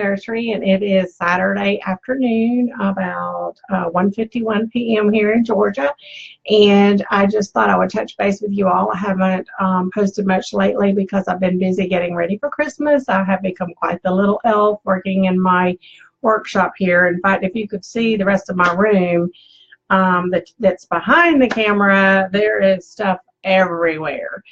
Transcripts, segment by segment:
nursery, and it is Saturday afternoon, about 1:51 p.m. here in Georgia. And I just thought I would touch base with you all. I haven't posted much lately because I've been busy getting ready for Christmas. I have become quite the little elf working in my workshop here. In fact, if you could see the rest of my room that's behind the camera, there is stuff everywhere.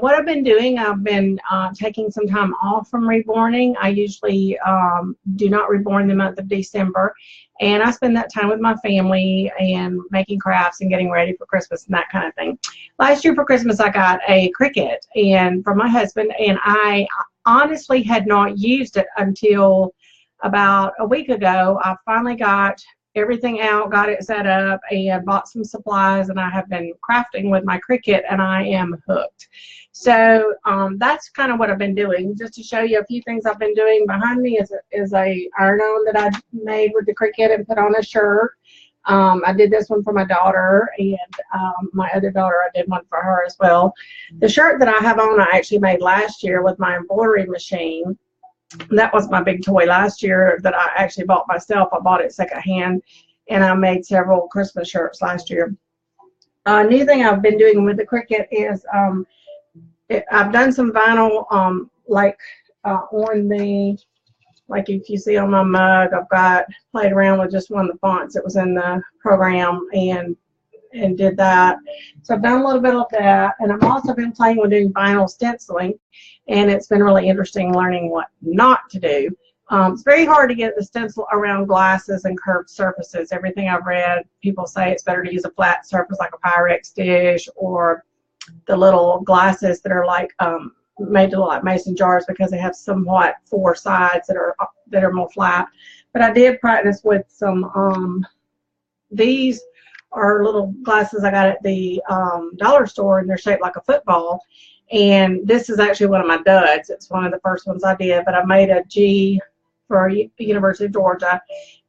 What I've been doing, I've been taking some time off from reborning. I usually do not reborn the month of December, and I spend that time with my family and making crafts and getting ready for Christmas and that kind of thing. Last year for Christmas, I got a Cricut and from my husband, and I honestly had not used it until about a week ago. I finally got everything out, got it set up, and bought some supplies, and I have been crafting with my Cricut, and I am hooked. So that's kind of what I've been doing. Just to show you a few things I've been doing, behind me is a iron-on that I made with the Cricut and put on a shirt. I did this one for my daughter, and my other daughter, I did one for her as well. The shirt that I have on, I actually made last year with my embroidery machine. That was my big toy last year that I actually bought myself. I bought it secondhand, and I made several Christmas shirts last year. New thing I've been doing with the Cricut is I've done some vinyl, on the, like if you see on my mug, I've got played around with just one of the fonts that was in the program and did that. So I've done a little bit of that, and I've also been playing with doing vinyl stenciling, and it's been really interesting learning what not to do. It's very hard to get the stencil around glasses and curved surfaces. Everything I've read, people say it's better to use a flat surface like a Pyrex dish, or the little glasses that are like made to look like mason jars because they have somewhat four sides that are more flat. But I did practice with some these are little glasses I got at the dollar store, and they're shaped like a football. And this is actually one of my duds. It's one of the first ones I did, but I made a G for University of Georgia,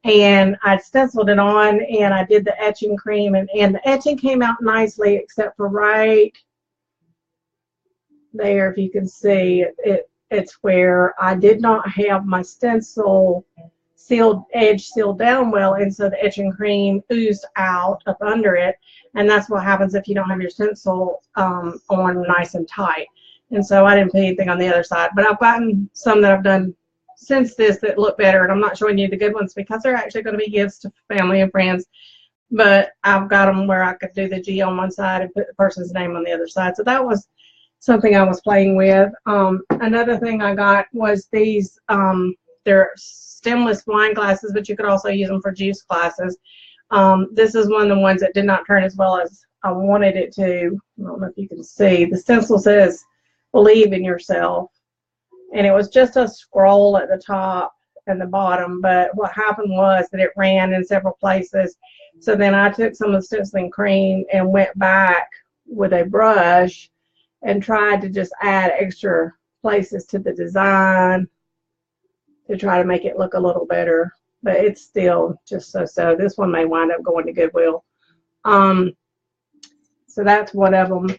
and I stenciled it on, and I did the etching cream, and the etching came out nicely, except for right there, if you can see it's where I did not have my stencil edge sealed down well, and so the etching cream oozed out up under it, and that's what happens if you don't have your stencil on nice and tight. And so I didn't put anything on the other side, but I've gotten some that I've done since this that look better, and I'm not showing you the good ones because they're actually going to be gifts to family and friends, but I've got them where I could do the G on one side and put the person's name on the other side. So that was something I was playing with. Another thing I got was these, they're stemless wine glasses, but you could also use them for juice glasses. This is one of the ones that did not turn as well as I wanted it to. I don't know if you can see. The stencil says, "Believe in yourself." And it was just a scroll at the top and the bottom, but what happened was that it ran in several places. So then I took some of the stenciling cream and went back with a brush and tried to just add extra places to the design to try to make it look a little better, but it's still just so. This one may wind up going to Goodwill. So that's one of them.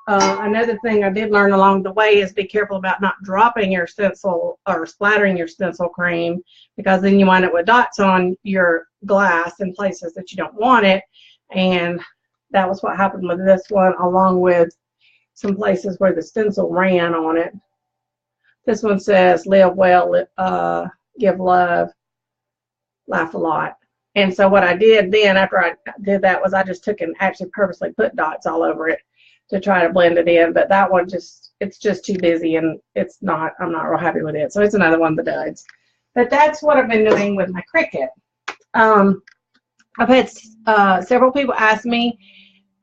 Another thing I did learn along the way is be careful about not dropping your stencil or splattering your stencil cream, because then you wind up with dots on your glass in places that you don't want it. And that was what happened with this one, along with some places where the stencil ran on it. This one says, "Live well, give love, laugh a lot." And so what I did then after I did that was I just took and actually purposely put dots all over it to try to blend it in. But that one it's just too busy, and I'm not real happy with it. So it's another one of the duds. But that's what I've been doing with my Cricut. I've had several people ask me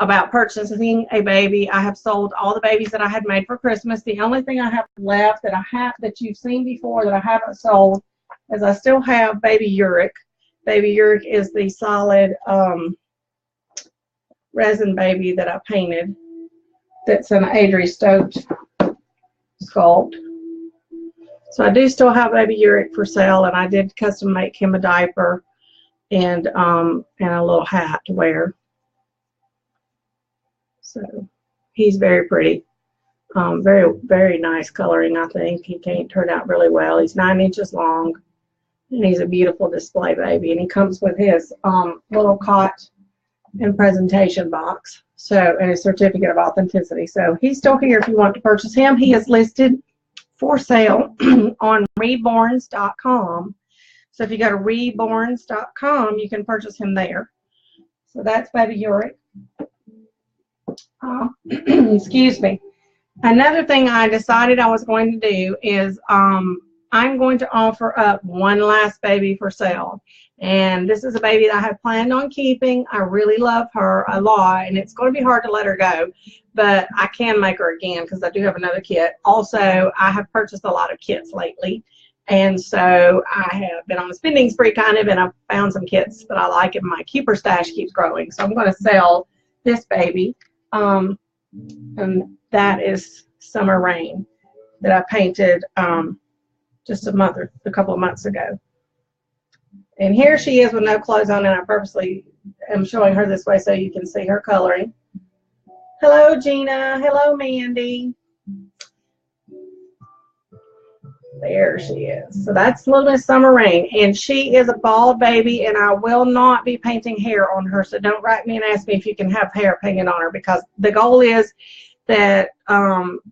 about purchasing a baby. I have sold all the babies that I had made for Christmas. The only thing I have left that you've seen before that I haven't sold is I still have baby Urich. Baby Urich is the solid resin baby that I painted. That's an Adri Stokes sculpt. So I do still have baby Urich for sale, and I did custom make him a diaper and a little hat to wear. So he's very pretty. Very, very nice coloring, I think. He turned out really well. He's 9 inches long. And he's a beautiful display baby. And he comes with his little cot and presentation box. So, and a certificate of authenticity. So he's still here if you want to purchase him. He is listed for sale on reborns.com. So if you go to reborns.com, you can purchase him there. So that's baby Urich. Excuse me. Another thing I decided I was going to do is I'm going to offer up one last baby for sale. And this is a baby that I have planned on keeping. I really love her a lot, and it's going to be hard to let her go, but I can make her again because I do have another kit. Also, I have purchased a lot of kits lately, and so I have been on a spending spree kind of, and I've found some kits that I like, and my keeper stash keeps growing. So I'm going to sell this baby, and that is Summer Rain that I painted just a couple of months ago. And here she is with no clothes on, and I purposely am showing her this way so you can see her coloring. Hello, Gina. Hello, Mandy. There she is. So that's little Miss Summer Rain, and she is a bald baby, and I will not be painting hair on her, so don't write me and ask me if you can have hair painted on her, because the goal is that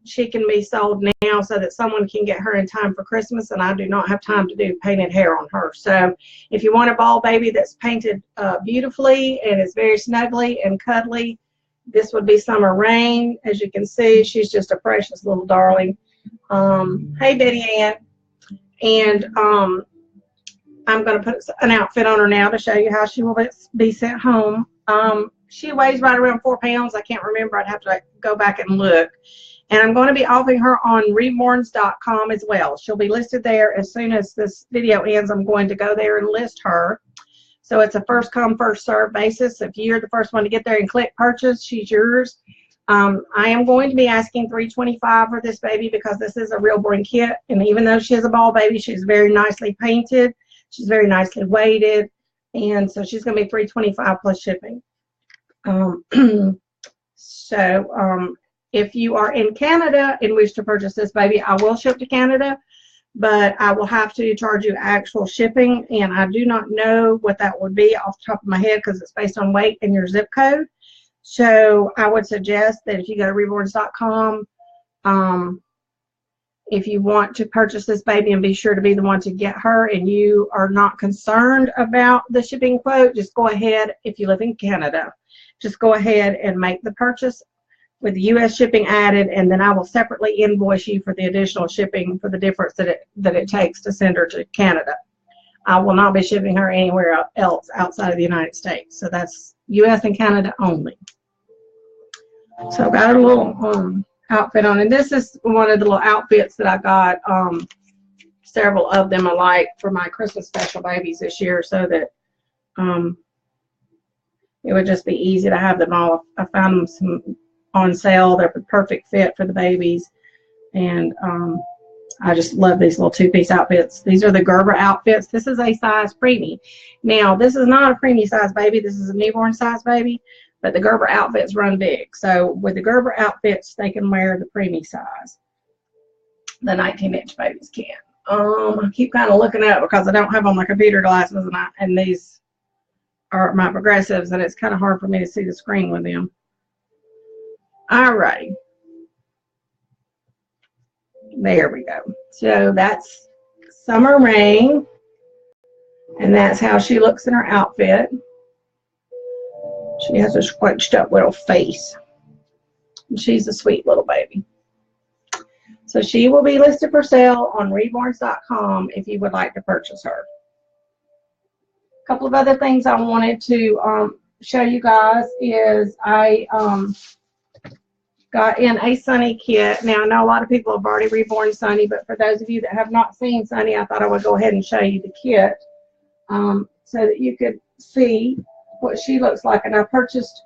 she can be sold now so that someone can get her in time for Christmas, and I do not have time to do painted hair on her. So if you want a bald baby that's painted beautifully and is very snuggly and cuddly, this would be Summer Rain. As you can see, she's just a precious little darling. Hey, Betty Ann. And I'm going to put an outfit on her now to show you how she will be sent home. She weighs right around 4 pounds. I can't remember. I'd have to go back and look. And I'm going to be offering her on reborns.com as well. She'll be listed there as soon as this video ends. I'm going to go there and list her. So it's a first come, first serve basis. If you're the first one to get there and click purchase, she's yours. I am going to be asking $325 for this baby because this is a Reborn kit. And even though she is a bald baby, she's very nicely painted. She's very nicely weighted. And so she's going to be $325 plus shipping. If you are in Canada and wish to purchase this baby, I will ship to Canada, but I will have to charge you actual shipping, and I do not know what that would be off the top of my head because it's based on weight and your zip code. So I would suggest that if you go to reborns.com, if you want to purchase this baby and be sure to be the one to get her and you are not concerned about the shipping quote, just go ahead. If you live in Canada, just go ahead and make the purchase with the U.S. shipping added, and then I will separately invoice you for the additional shipping for the difference that it takes to send her to Canada. I will not be shipping her anywhere else outside of the United States. So that's U.S. and Canada only. So I've got a little outfit on, and this is one of the little outfits that I got several of them alike for my Christmas special babies this year, so that it would just be easy to have them all. I found them some on sale. They're the perfect fit for the babies, and I just love these little two-piece outfits. These are the Gerber outfits. This is a size preemie. Now, this is not a preemie size baby. This is a newborn size baby, but the Gerber outfits run big. So with the Gerber outfits, they can wear the preemie size. The 19-inch babies can. I keep kind of looking up because I don't have on my computer glasses, and these are my progressives, and it's kind of hard for me to see the screen with them. All right. There we go. So that's Summer Rain, and that's how she looks in her outfit. She has a squished up little face. And she's a sweet little baby. So she will be listed for sale on reborns.com if you would like to purchase her. A couple of other things I wanted to show you guys is I got in a Sunny kit. Now, I know a lot of people have already reborn Sunny, but for those of you that have not seen Sunny, I thought I would go ahead and show you the kit so that you could see what she looks like. And I purchased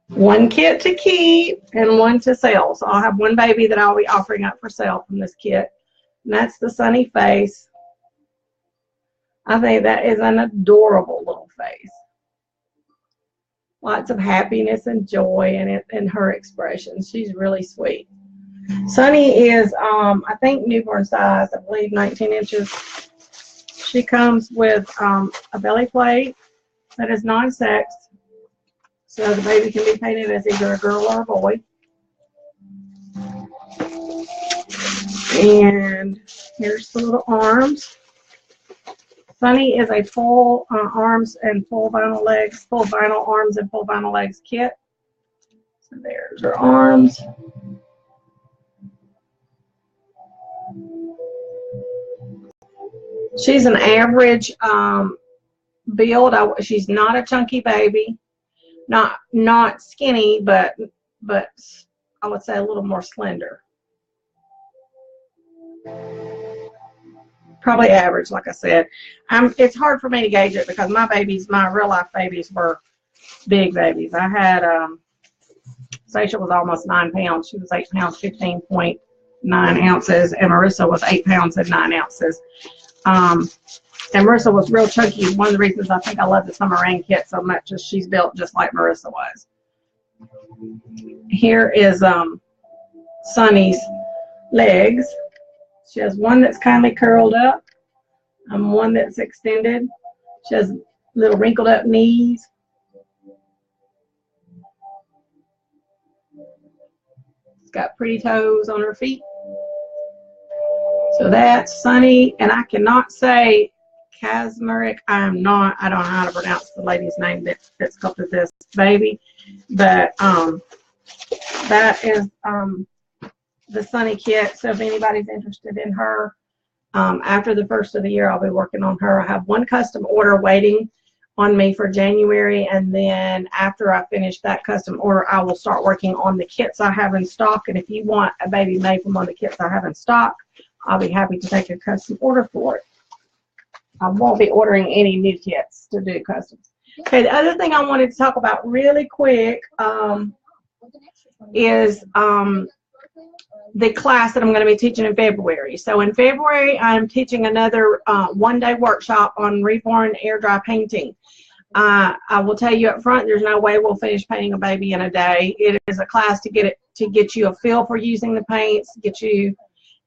one kit to keep and one to sell. So I'll have one baby that I'll be offering up for sale from this kit. And that's the Sunny face. I think that is an adorable little face. Lots of happiness and joy in her expressions. She's really sweet. Sunny is, I think, newborn size. I believe 19 inches. She comes with a belly plate that is non-sex, so the baby can be painted as either a girl or a boy. And here's the little arms. Sunny is a full arms and full vinyl legs, full vinyl arms and full vinyl legs kit. So there's her arms. She's an average build. She's not a chunky baby, not skinny, but I would say a little more slender. Probably average, like I said. It's hard for me to gauge it because my real life babies were big babies. I had Sasha was almost 9 pounds. She was 8 pounds 15.9 ounces, and Marissa was 8 pounds and 9 ounces. And Marissa was real chunky. One of the reasons I think I love the Summer Rain kit so much is she's built just like Marissa was. Here is Sunny's legs. She has one that's kind of curled up and one that's extended. She has little wrinkled up knees. It's got pretty toes on her feet. So that's Sunny, and I cannot say Urich. I don't know how to pronounce the lady's name that's sculpted this baby, but that is the Sunny kit. So if anybody's interested in her, after the first of the year, I'll be working on her. I have one custom order waiting on me for January, and then after I finish that custom order, I will start working on the kits I have in stock. And if you want a baby made from one of the kits I have in stock, I'll be happy to take a custom order for it. I won't be ordering any new kits to do customs. Okay, the other thing I wanted to talk about really quick is the class that I'm going to be teaching in February. So in February, I'm teaching another one-day workshop on Reborn air dry painting. I will tell you up front, there's no way we'll finish painting a baby in a day. It is a class to get you a feel for using the paints, get you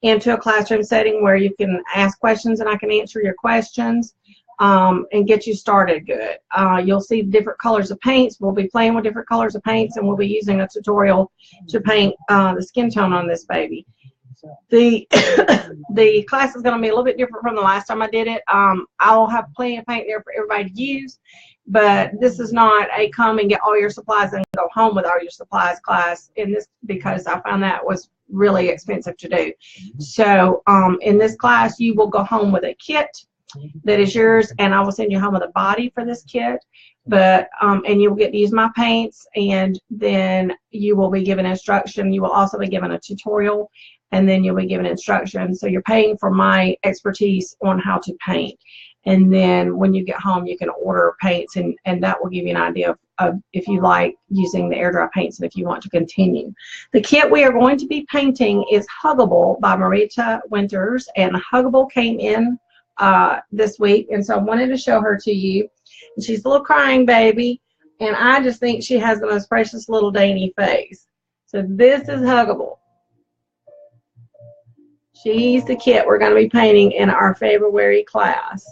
into a classroom setting where you can ask questions and I can answer your questions, and get you started good. You'll see different colors of paints. We'll be playing with different colors of paints, and we'll be using a tutorial to paint the skin tone on this baby. The the class is going to be a little bit different from the last time I did it. I'll have plenty of paint there for everybody to use, but this is not a come and get all your supplies and go home with all your supplies class in this, because I found that was really expensive to do. So in this class, you will go home with a kit that is yours, and I will send you home with a body for this kit, but and you will get to use my paints, and then you will be given instruction. You will also be given a tutorial, and then you'll be given instruction. So you're paying for my expertise on how to paint, and then when you get home you can order paints, and that will give you an idea of if you like using the air dry paints and if you want to continue. The kit we are going to be painting is Huggable by Marita Winters, and Huggable came in this week, and so I wanted to show her to you. And she's a little crying baby, and I just think she has the most precious little dainty face. So this is Huggable. She's the kit we're going to be painting in our February class.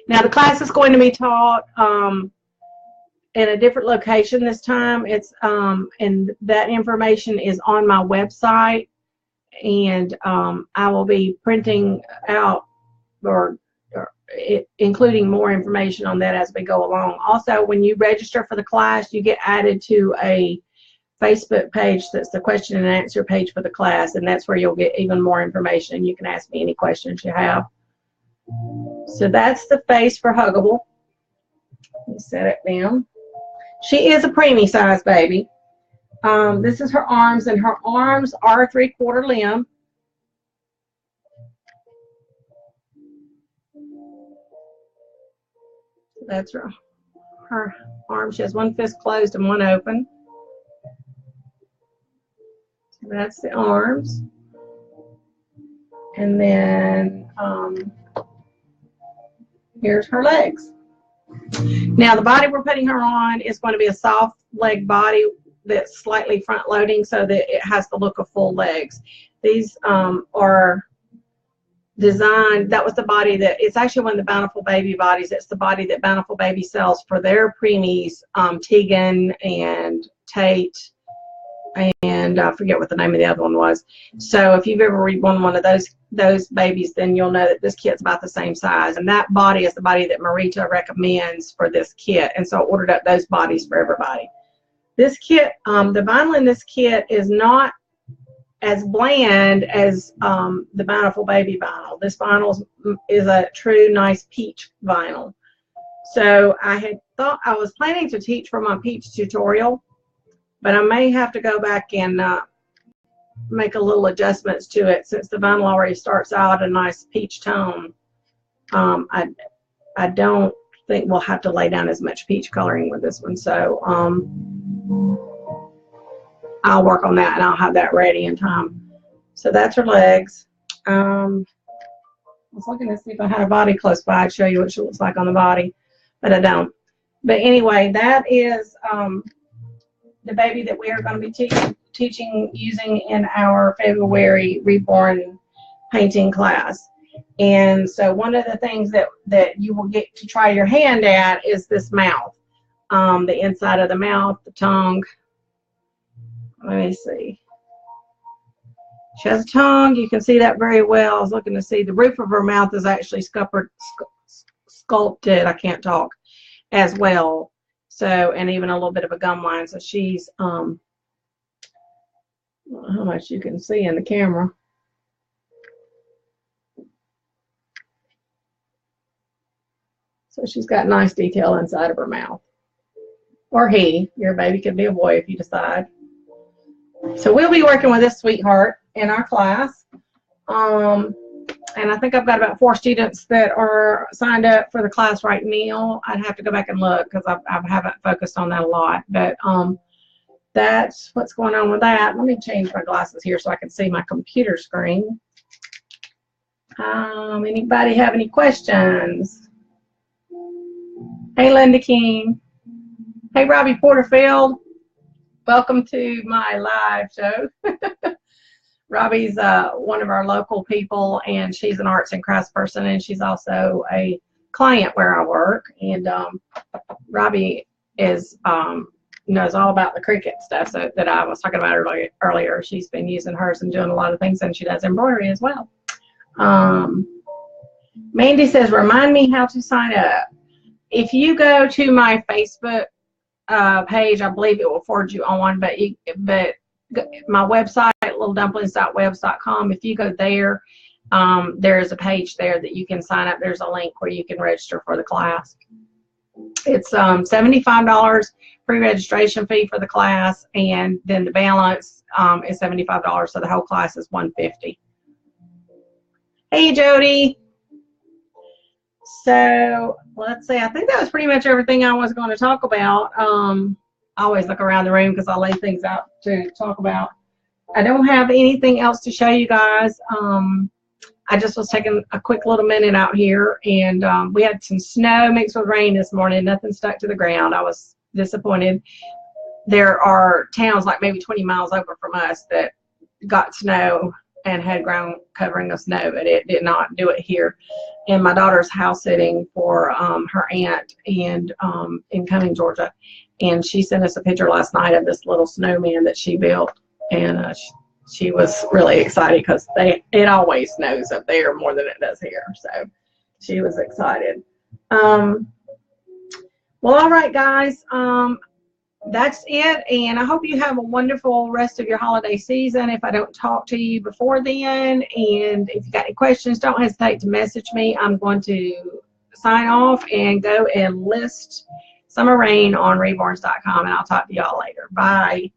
Now the class is going to be taught in a different location this time. It's and that information is on my website, and I will be printing out or including more information on that as we go along. Also, when you register for the class, you get added to a Facebook page that's the question and answer page for the class, and that's where you'll get even more information. You can ask me any questions you have. So that's the face for Huggable. Let me set it down. She is a preemie size baby. This is her arms, and her arms are 3/4 limb. That's her arm. She has one fist closed and one open. So that's the arms. And then here's her legs. Now the body we're putting her on is going to be a soft leg body that's slightly front loading so that it has the look of full legs. These designed, that was the body that, it's actually one of the Bountiful Baby bodies. It's the body that Bountiful Baby sells for their preemies, Tegan and Tate, and I forget what the name of the other one was. So if you've ever reborn one of those babies, then you'll know that this kit's about the same size. And that body is the body that Marita recommends for this kit. And so I ordered up those bodies for everybody. This kit, the vinyl in this kit is not as bland as the Bountiful Baby vinyl. This vinyl is a true nice peach vinyl. So I had thought I was planning to teach for my peach tutorial, but I may have to go back and make a little adjustments to it since the vinyl already starts out a nice peach tone. I don't think we'll have to lay down as much peach coloring with this one. So I'll work on that and I'll have that ready in time. So that's her legs. I was looking to see if I had a body close by. I'd show you what she looks like on the body, but I don't. But anyway, that is the baby that we are going to be teaching using in our February Reborn painting class. And so one of the things that you will get to try your hand at is this mouth, the inside of the mouth, the tongue. Let me see. She has a tongue. You can see that very well. I was looking to see the roof of her mouth is actually sculpted. I can't talk as well. So, and even a little bit of a gum line. So she's, I don't know how much you can see in the camera. So she's got nice detail inside of her mouth. Or he. Your baby could be a boy if you decide. So we'll be working with this sweetheart in our class. And I think I've got about 4 students that are signed up for the class right now. I'd have to go back and look because I haven't focused on that a lot. But that's what's going on with that. Let me change my glasses here so I can see my computer screen. Anybody have any questions? Hey, Linda King. Hey, Robbie Porterfield. Welcome to my live show. Robbie's one of our local people, and she's an arts and crafts person, and she's also a client where I work. And Robbie is knows all about the Cricut stuff that I was talking about earlier. She's been using hers and doing a lot of things, and she does embroidery as well. Mandy says, remind me how to sign up. If you go to my Facebook page, I believe it will forward you on, but my website, littledumplings.webs.com, if you go there, there is a page there that you can sign up. There's a link where you can register for the class. It's $75 pre-registration fee for the class, and then the balance is $75, so the whole class is $150. Hey, Jody. So let's see, I think that was pretty much everything I was going to talk about. I always look around the room because I lay things out to talk about. I don't have anything else to show you guys. I just was taking a quick little minute out here, and we had some snow mixed with rain this morning. Nothing stuck to the ground. I was disappointed. There are towns like maybe 20 miles over from us that got snow and had ground covering of snow, but it did not do it here. And my daughter's house sitting for her aunt and in Cumming, Georgia, and she sent us a picture last night of this little snowman that she built, and she was really excited because it always snows up there more than it does here, so she was excited. Well, all right, guys. That's it, and I hope you have a wonderful rest of your holiday season if I don't talk to you before then. And if you got any questions, don't hesitate to message me. I'm going to sign off and go and list Summer Rain on reborns.com, and I'll talk to y'all later. Bye.